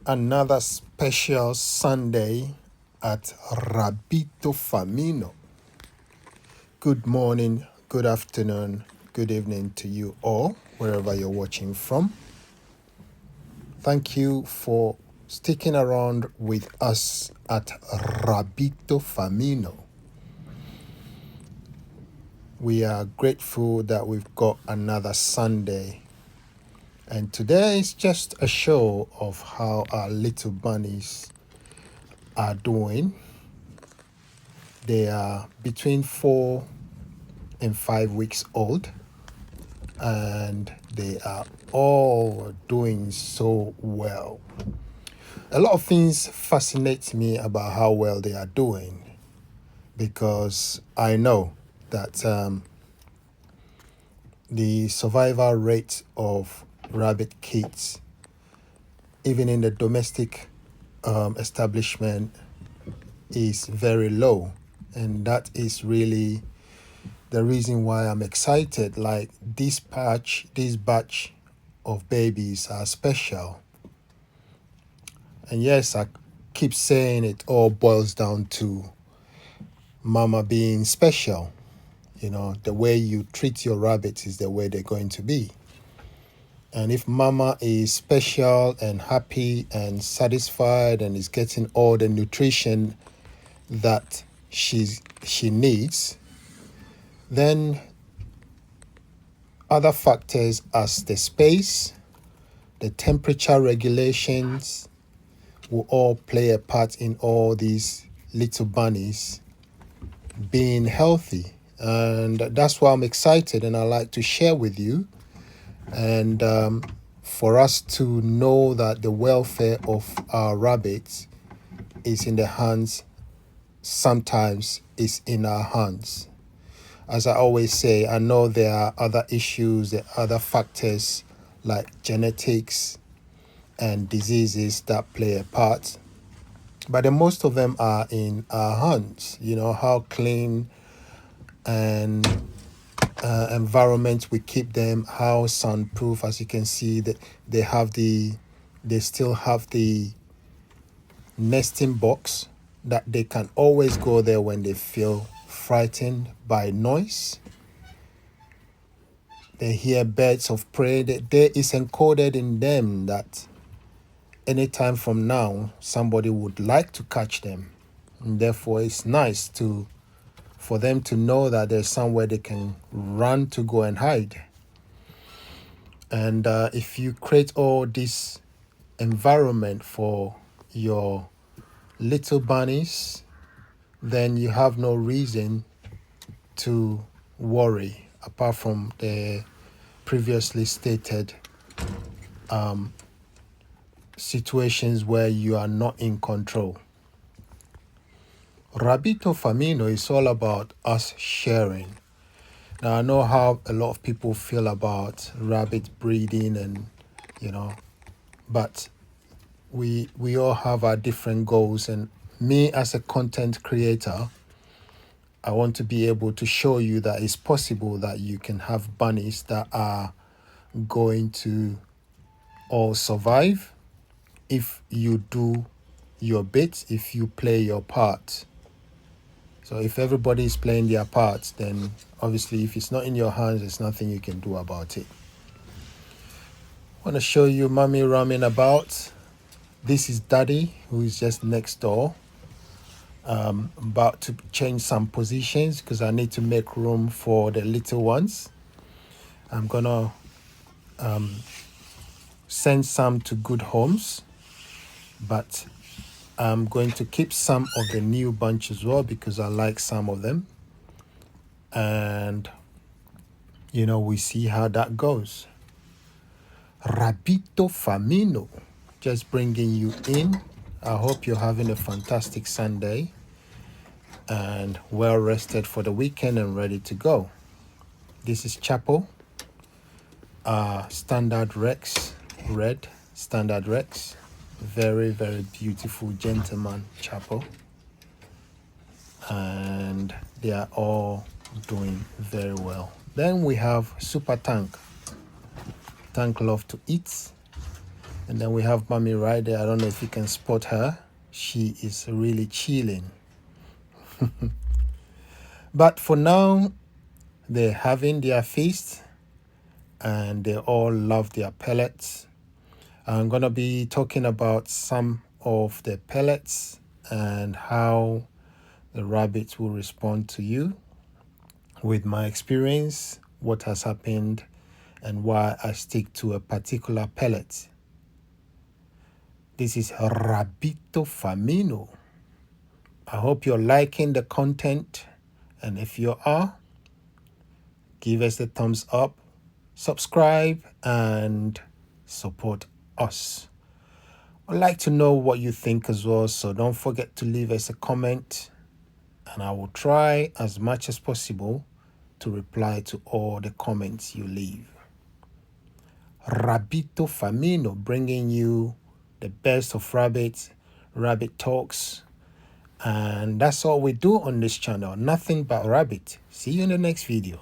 Another special Sunday at Rabbito Farmino. Good morning, good afternoon, good evening to you all, wherever you're watching from. Thank you for sticking around with us at Rabbito Farmino. We are grateful that we've got another Sunday. And today is just a show of how our little bunnies are doing. They are between 4 and 5 weeks old, and they are all doing so well. A lot of things fascinate me about how well they are doing, because I know that the survival rate of rabbit kids, even in the domestic establishment, is very low. And that is really the reason why I'm excited. Like this batch of babies are special. And yes, I keep saying it all boils down to mama being special. You know, the way you treat your rabbits is the way they're going to be. And if mama is special and happy and satisfied and is getting all the nutrition that she needs, then other factors as the space, the temperature regulations will all play a part in all these little bunnies being healthy. And that's why I'm excited, and I like to share with you. And for us to know that the welfare of our rabbits is in the hands, sometimes is in our hands. As I always say, I know there are other issues, there are other factors like genetics and diseases that play a part, but the most of them are in our hands. You know, how clean and environment we keep them, how soundproof. As you can see, that they still have the nesting box that they can always go there when they feel frightened by noise. They hear birds of prey. There is encoded in them that anytime from now somebody would like to catch them, and therefore it's nice for them to know that there's somewhere they can run to go and hide. And if you create all this environment for your little bunnies, then you have no reason to worry, apart from the previously stated situations where you are not in control. Rabbito Farmino is all about us sharing. Now, I know how a lot of people feel about rabbit breeding, and but we all have our different goals. And me, as a content creator, I want to be able to show you that it's possible that you can have bunnies that are going to all survive if you do your bit, if you play your part. So if everybody is playing their parts, then obviously if it's not in your hands, there's nothing you can do about it. I want to show you mommy roaming about. This is daddy, who is just next door. About to change some positions because I need to make room for the little ones. I'm gonna send some to good homes, but I'm going to keep some of the new bunch as well because I like some of them. And we see how that goes. Rabbito Farmino, just bringing you in. I hope you're having a fantastic Sunday and well rested for the weekend and ready to go. This is Chapo, Standard Rex, red Standard Rex. Very, very beautiful gentleman Chapo. And they are all doing very well. Then we have Super Tank. Tank love to eat. And then we have Mommy right there. I don't know if you can spot her. She is really chilling. But for now, they're having their feast and they all love their pellets. I'm going to be talking about some of the pellets and how the rabbits will respond to you with my experience, what has happened, and why I stick to a particular pellet. This is Rabbito Farmino. I hope you're liking the content, and if you are, give us a thumbs up, subscribe, and support us. I'd like to know what you think as well, so don't forget to leave us a comment, and I will try as much as possible to reply to all the comments you leave. Rabbito Farmino, bringing you the best of rabbits, rabbit talks, and that's all we do on this channel. Nothing but rabbit. See you in the next video.